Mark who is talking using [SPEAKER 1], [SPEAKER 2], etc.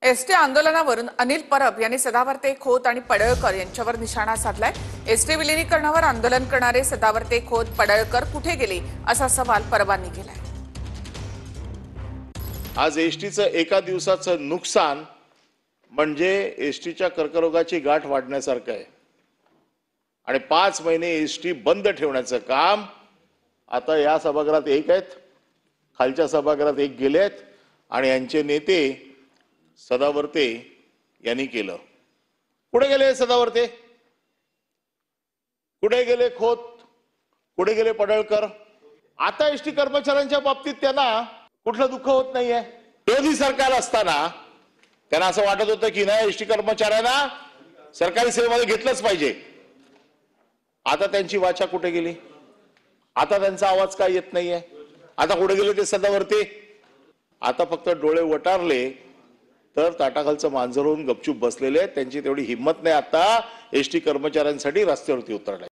[SPEAKER 1] ST आंदोलनावरून Anil Parab यांनी सदावर्ते, खोत आणि पडळकर यांच्यावर निशाणा साधलाय। एसटी विलिनीकरणावर आंदोलन करणारे सदावर्ते, खोत, पडळकर कुठे गेले असा सवाल परबांनी केलाय।
[SPEAKER 2] आज एसटीचं एका दिवसाचं नुकसान म्हणजे एसटीच्या कर्करोगाची गाठ वाढण्यासारखं आहे आणि 5 महिने एसटी बंद ठेवण्याचं काम आता या सभागृहात एक आहेत, खालच्या सभागृहात एक गेलेत आणि यांचे नेते सदावर्ते यांनी केलं। कुठे गेले सदावर्ते, कुठे गेले खोत, कुठे गेले पडळकर? आता एसटी कर्मचाऱ्यांच्या बाबतीत त्यांना कुठलं दुःख होत नाहीये। विरोधी सरकार असताना त्यांना असं वाटत होतं की नाही, एसटी कर्मचाऱ्यांना सरकारी सेवेमध्ये घेतलंच पाहिजे। आता त्यांची वाचा कुठे गेली? आता त्यांचा आवाज काय येत नाहीये? आता कुठे गेले ते सदावर्ते? आता फक्त डोळे वटारले तर ताटाखालचं मांजर होऊन गपचूप बसलेले, त्यांची तेवढी हिंमत नाही आता एसटी कर्मचाऱ्यांसाठी रस्त्यावरती उतरण्याची।